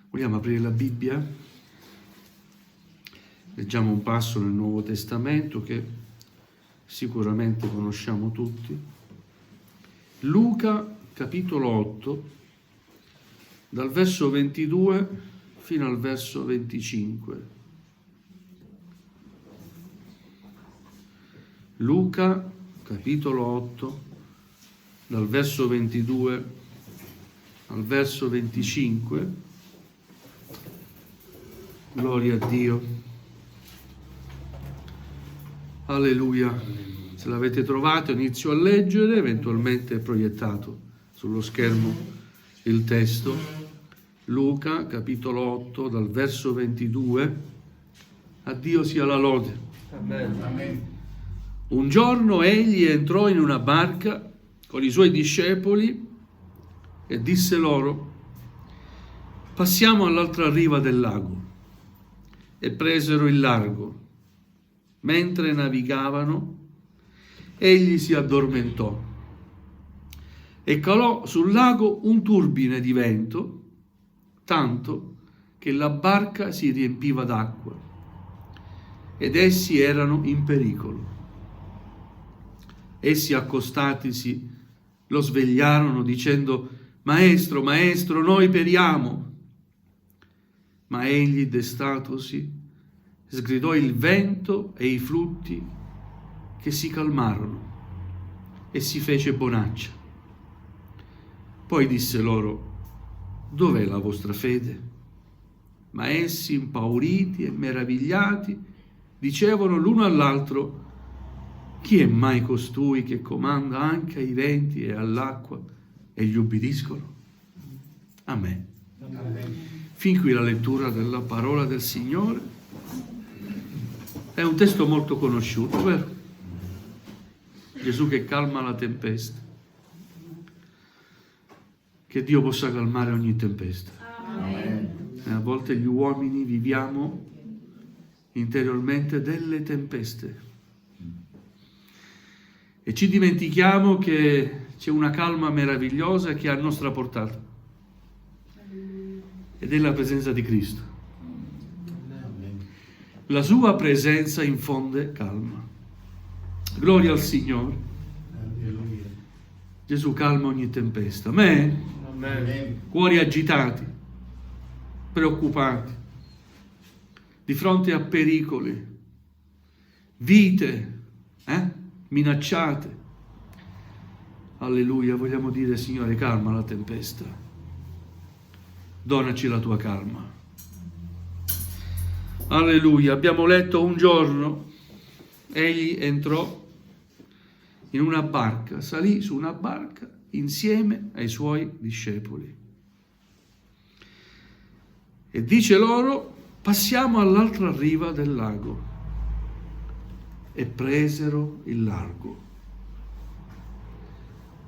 Vogliamo aprire la Bibbia? Leggiamo un passo nel Nuovo Testamento che sicuramente conosciamo tutti. Luca, capitolo 8, dal verso 22 fino al verso 25. Luca, capitolo 8, dal verso 22 al verso 25. Gloria a Dio. Alleluia. Se l'avete trovato inizio a leggere, eventualmente proiettato sullo schermo il testo. Luca, capitolo 8, dal verso 22. A Dio sia la lode. Amen. Amen. Un giorno egli entrò in una barca con i suoi discepoli e disse loro: passiamo all'altra riva del lago. E presero il largo. Mentre navigavano, egli si addormentò e calò sul lago un turbine di vento, tanto che la barca si riempiva d'acqua ed essi erano in pericolo. Essi, accostatisi, lo svegliarono dicendo: Maestro, Maestro, noi periamo. Ma egli, destatosi, sgridò il vento e i flutti, che si calmarono, e si fece bonaccia. Poi disse loro: dov'è la vostra fede? Ma essi, impauriti e meravigliati, dicevano l'uno all'altro: chi è mai costui che comanda anche ai venti e all'acqua e gli ubbidiscono? Amen. Amen. Fin qui la lettura della parola del Signore. È un testo molto conosciuto, vero? Gesù che calma la tempesta. Che Dio possa calmare ogni tempesta. Amen. E a volte gli uomini viviamo interiormente delle tempeste e ci dimentichiamo che c'è una calma meravigliosa che è a nostra portata. Ed è la presenza di Cristo. La sua presenza infonde calma. Gloria al Signore. Gesù calma ogni tempesta. Amen. Amen. Cuori agitati, preoccupati, di fronte a pericoli, vite minacciate. Alleluia, vogliamo dire: Signore, calma la tempesta. Donaci la tua calma. Alleluia. Abbiamo letto: un giorno egli entrò in una barca, salì su una barca insieme ai suoi discepoli. E dice loro: passiamo all'altra riva del lago. E presero il largo.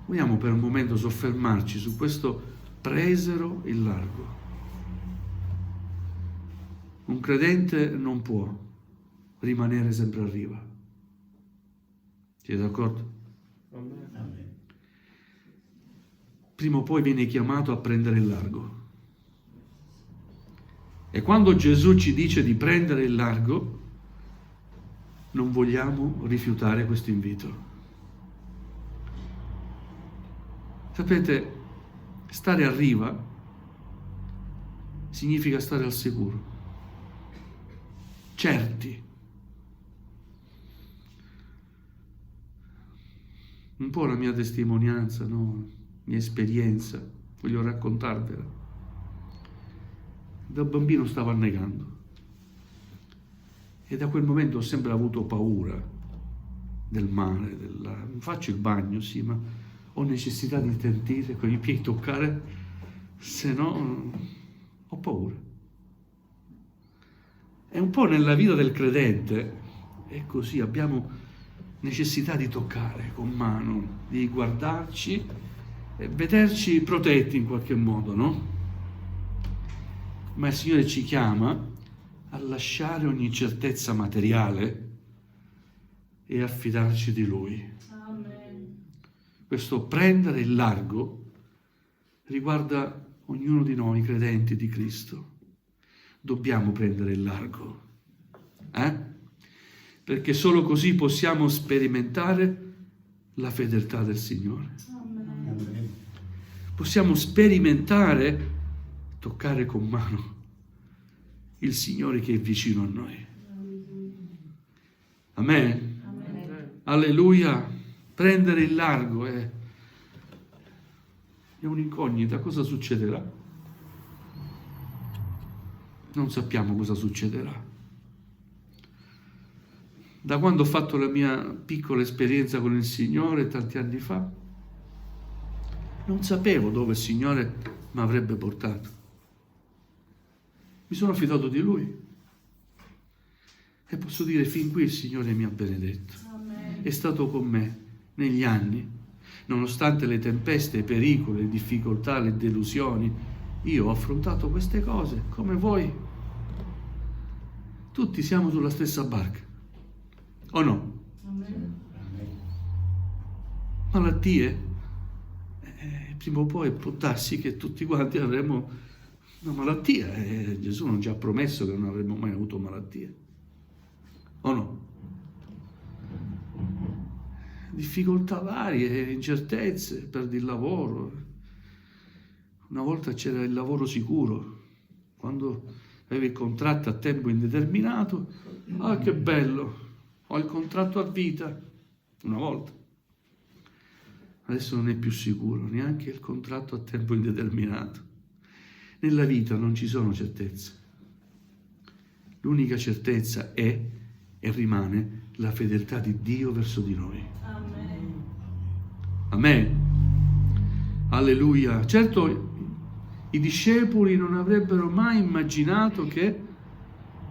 Vogliamo per un momento soffermarci su questo: presero il largo. Un credente non può rimanere sempre a riva. Siete d'accordo? Amen. Prima o poi viene chiamato a prendere il largo. E quando Gesù ci dice di prendere il largo, non vogliamo rifiutare questo invito. Sapete, stare a riva significa stare al sicuro, certi. Un po' la mia testimonianza, no? Mia esperienza, voglio raccontarvela. Da bambino stavo annegando e da quel momento ho sempre avuto paura del mare, faccio il bagno, sì, ma ho necessità di sentire con i piedi, toccare, se no ho paura. È un po' nella vita del credente, è così, abbiamo necessità di toccare con mano, di guardarci e vederci protetti in qualche modo, no? Ma il Signore ci chiama a lasciare ogni certezza materiale e a fidarci di Lui. Amen. Questo prendere il largo riguarda ognuno di noi, credenti di Cristo, dobbiamo prendere il largo. Perché solo così possiamo sperimentare la fedeltà del Signore. Amen. Possiamo sperimentare, toccare con mano il Signore che è vicino a noi. Amen. Amen. Alleluia. Prendere il largo è un'incognita. Cosa succederà? Non sappiamo cosa succederà. Da quando ho fatto la mia piccola esperienza con il Signore tanti anni fa, non sapevo dove il Signore mi avrebbe portato. Mi sono fidato di Lui. E posso dire, fin qui il Signore mi ha benedetto. Amen. È stato con me negli anni, nonostante le tempeste, i pericoli, le difficoltà, le delusioni. Io ho affrontato queste cose come voi. Tutti siamo sulla stessa barca. O no? Amen. Malattie? Prima o poi può darsi che tutti quanti avremo una malattia. Gesù non ci ha promesso che non avremmo mai avuto malattie. O no? Difficoltà varie, incertezze, perdi il lavoro. Una volta c'era il lavoro sicuro. Quando avevi il contratto a tempo indeterminato, ah che bello! Ho il contratto a vita, una volta. Adesso non è più sicuro, neanche il contratto a tempo indeterminato. Nella vita non ci sono certezze. L'unica certezza è e rimane la fedeltà di Dio verso di noi. Amen. Amen. Alleluia. Certo, i discepoli non avrebbero mai immaginato che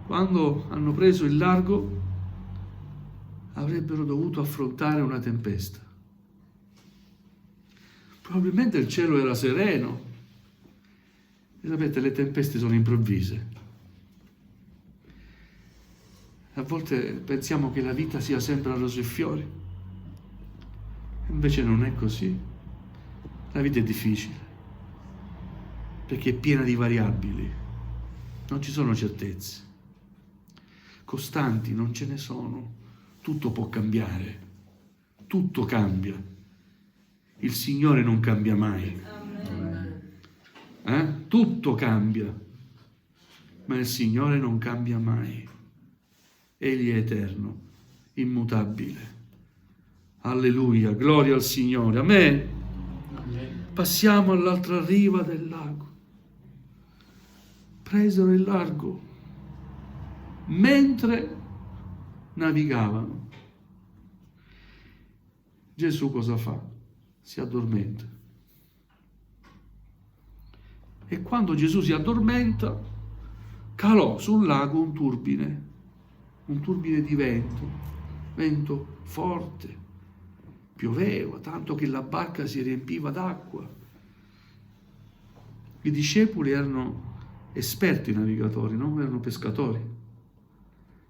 quando hanno preso il largo avrebbero dovuto affrontare una tempesta. Probabilmente il cielo era sereno. E sapete, le tempeste sono improvvise. A volte pensiamo che la vita sia sempre a rose e fiori. Invece non è così. La vita è difficile, perché è piena di variabili. Non ci sono certezze. Costanti non ce ne sono. Tutto può cambiare, tutto cambia. Il Signore non cambia mai. Tutto cambia, ma il Signore non cambia mai. Egli è eterno, immutabile. Alleluia, gloria al Signore. Amen. Passiamo all'altra riva del lago. Presero il largo mentre navigavano. Gesù cosa fa? Si addormenta. E quando Gesù si addormenta, calò sul lago un turbine di vento forte, pioveva, tanto che la barca si riempiva d'acqua. I discepoli erano esperti navigatori, no? Erano pescatori,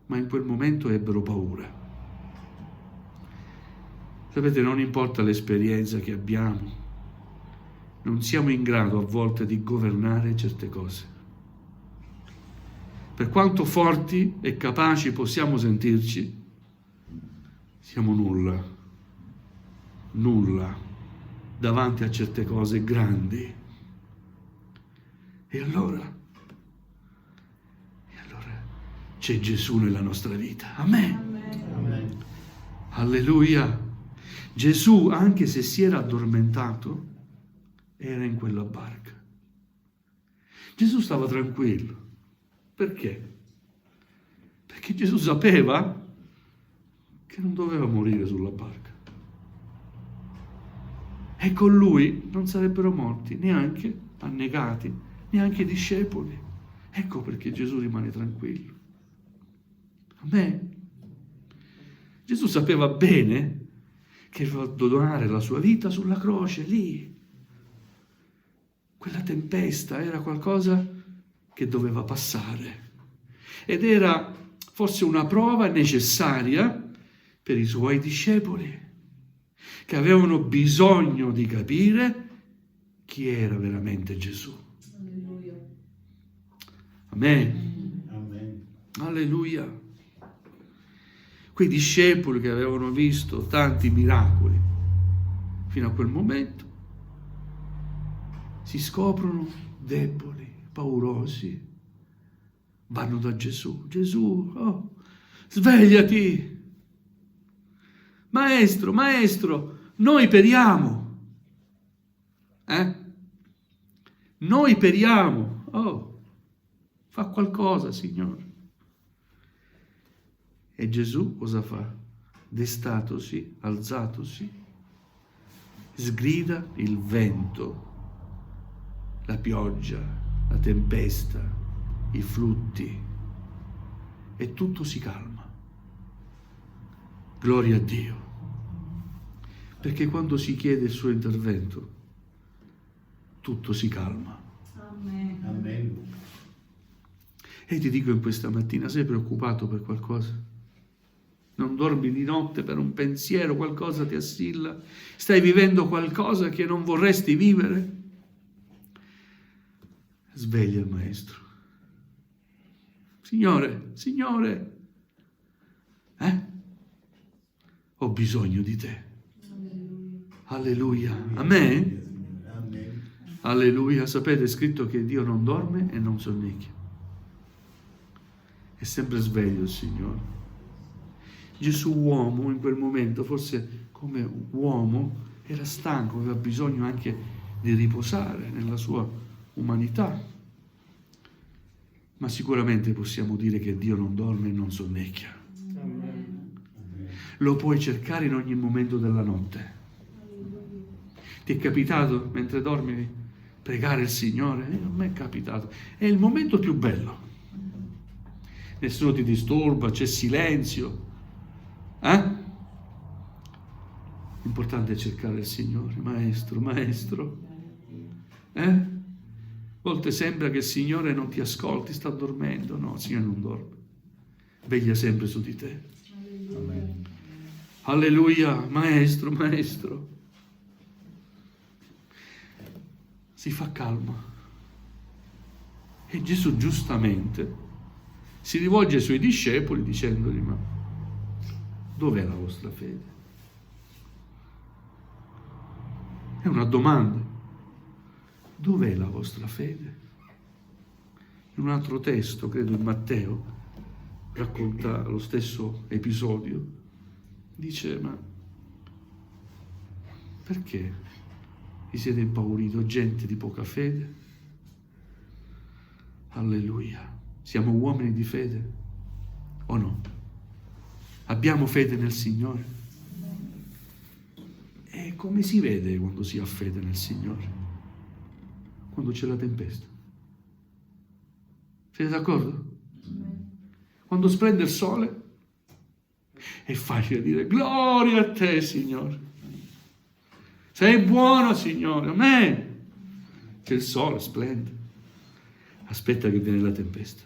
ma in quel momento ebbero paura. Sapete, non importa l'esperienza che abbiamo, non siamo in grado a volte di governare certe cose. Per quanto forti e capaci possiamo sentirci, siamo nulla davanti a certe cose grandi. E allora c'è Gesù nella nostra vita. Amen. Amen. Alleluia. Gesù, anche se si era addormentato, era in quella barca. Gesù stava tranquillo. Perché? Perché Gesù sapeva che non doveva morire sulla barca. E con lui non sarebbero morti neanche annegati, neanche i discepoli. Ecco perché Gesù rimane tranquillo. Amen. Gesù sapeva bene che doveva donare la sua vita sulla croce, lì. Quella tempesta era qualcosa che doveva passare ed era forse una prova necessaria per i suoi discepoli, che avevano bisogno di capire chi era veramente Gesù. Amen. Amen. Alleluia. Quei discepoli che avevano visto tanti miracoli fino a quel momento si scoprono deboli, paurosi, vanno da Gesù. Gesù, oh, svegliati! Maestro, maestro, noi periamo. Noi periamo. Oh, fa qualcosa, Signore. E Gesù cosa fa? Destatosi, alzatosi, sgrida il vento, la pioggia, la tempesta, i flutti, e tutto si calma. Gloria a Dio. Perché quando si chiede il suo intervento, tutto si calma. Amen. Amen. E ti dico in questa mattina, sei preoccupato per qualcosa? Non dormi di notte per un pensiero, qualcosa ti assilla? Stai vivendo qualcosa che non vorresti vivere? Sveglia il Maestro. Signore, Signore, ho bisogno di te. Alleluia. Amen. Amen. Alleluia. Sapete, è scritto che Dio non dorme e non sonnecchia. È sempre sveglio il Signore. Gesù uomo in quel momento, forse come uomo, era stanco, aveva bisogno anche di riposare nella sua umanità. Ma sicuramente possiamo dire che Dio non dorme e non sonnecchia. Lo puoi cercare in ogni momento della notte. Ti è capitato mentre dormi pregare il Signore? A me è capitato. È il momento più bello. Nessuno ti disturba, c'è silenzio. L'importante è cercare il Signore. Maestro, maestro. A volte sembra che il Signore non ti ascolti, sta dormendo. No, il Signore non dorme. Veglia sempre su di te. Amen. Alleluia, maestro, maestro. Si fa calma. E Gesù giustamente si rivolge ai suoi discepoli dicendogli: ma dov'è la vostra fede? È una domanda. Dov'è la vostra fede? In un altro testo, credo in Matteo, racconta lo stesso episodio. Dice: ma perché vi siete impauriti, gente di poca fede? Alleluia. Siamo uomini di fede o no? Abbiamo fede nel Signore? E come si vede quando si ha fede nel Signore? Quando c'è la tempesta. Siete d'accordo? Quando splende il sole è facile dire: gloria a te, Signore. Sei buono, Signore. Amen. Che il sole splende. Aspetta che viene la tempesta.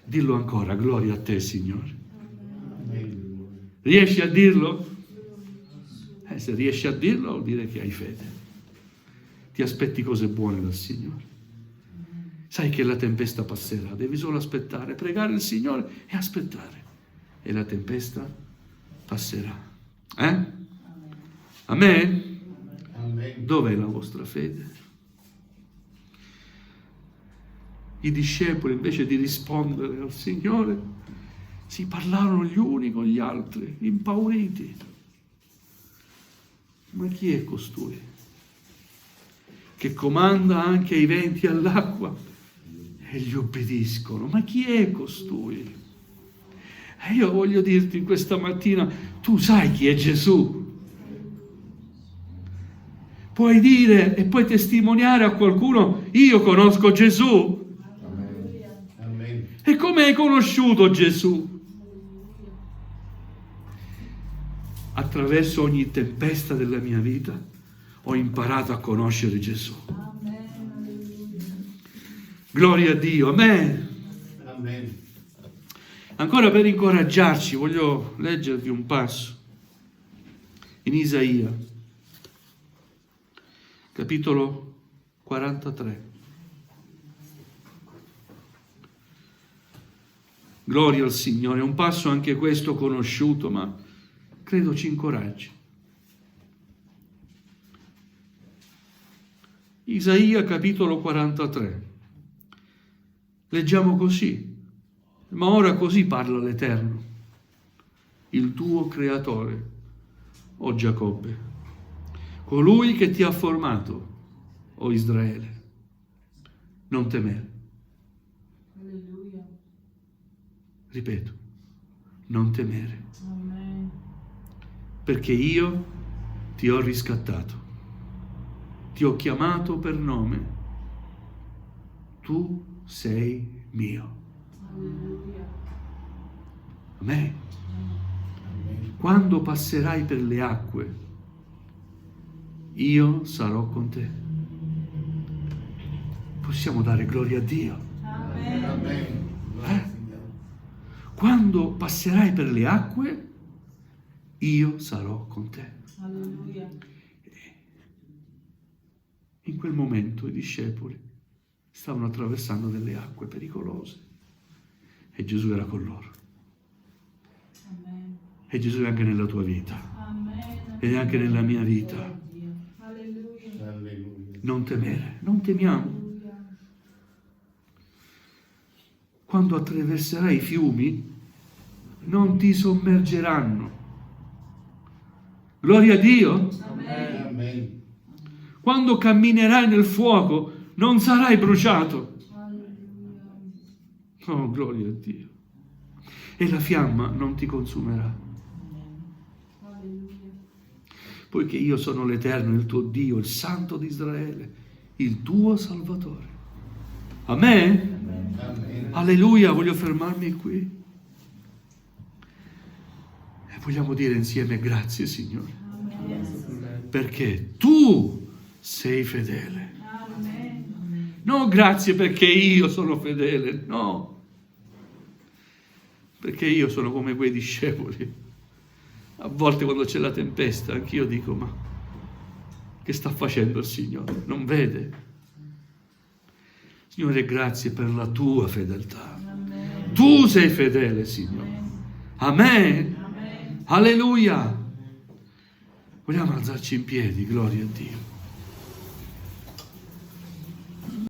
Dillo ancora: gloria a te, Signore. Amen. Riesci a dirlo? Se riesci a dirlo vuol dire che hai fede. Ti aspetti cose buone dal Signore. Sai che la tempesta passerà, devi solo aspettare, pregare il Signore e aspettare. E la tempesta passerà. Amen? Amen. Dov'è la vostra fede? I discepoli, invece di rispondere al Signore, si parlarono gli uni con gli altri, impauriti. Ma chi è costui che comanda anche i venti e all'acqua e gli obbediscono? Ma chi è costui? E io voglio dirti questa mattina: tu sai chi è Gesù. Puoi dire e puoi testimoniare a qualcuno: io conosco Gesù. Amen. E come hai conosciuto Gesù? Attraverso ogni tempesta della mia vita ho imparato a conoscere Gesù. Gloria a Dio, amen. Amen. Ancora per incoraggiarci voglio leggervi un passo in Isaia, capitolo 43. Gloria al Signore. È un passo anche questo conosciuto, ma credo ci incoraggi. Isaia capitolo 43. Leggiamo così: ma ora così parla l'Eterno, il tuo creatore, o Giacobbe, colui che ti ha formato, o Israele. Non temere. Alleluia. Ripeto, non temere, Amen. perché io ti ho riscattato, ti ho chiamato per nome, tu sei mio. Alleluia. Amen. Amen. Quando passerai per le acque, io sarò con te. Possiamo dare gloria a Dio. Amen. Amen. Gloria al Signore. Quando passerai per le acque, io sarò con te. Alleluia. In quel momento i discepoli stavano attraversando delle acque pericolose e Gesù era con loro. Amen. E Gesù è anche nella tua vita Amen. ed è anche nella mia vita. Alleluia. Alleluia. Non temere, non temiamo. Alleluia. Quando attraverserai i fiumi, non ti sommergeranno. Gloria a Dio. Amen. Amen. Quando camminerai nel fuoco, non sarai bruciato. Alleluia. Oh, gloria a Dio. E la fiamma non ti consumerà. Alleluia. Poiché io sono l'Eterno, il tuo Dio, il Santo di Israele, il tuo Salvatore. Amen? Amen. Alleluia, voglio fermarmi qui. E vogliamo dire insieme grazie, Signore, Amen. perché tu sei fedele. Amen. No, grazie perché io sono fedele, no. Perché io sono come quei discepoli. A volte quando c'è la tempesta, anch'io dico, ma che sta facendo il Signore? Non vede? Signore, grazie per la tua fedeltà. Amen. Tu sei fedele, Signore. Amen. Amen. Alleluia. Vogliamo alzarci in piedi, gloria a Dio.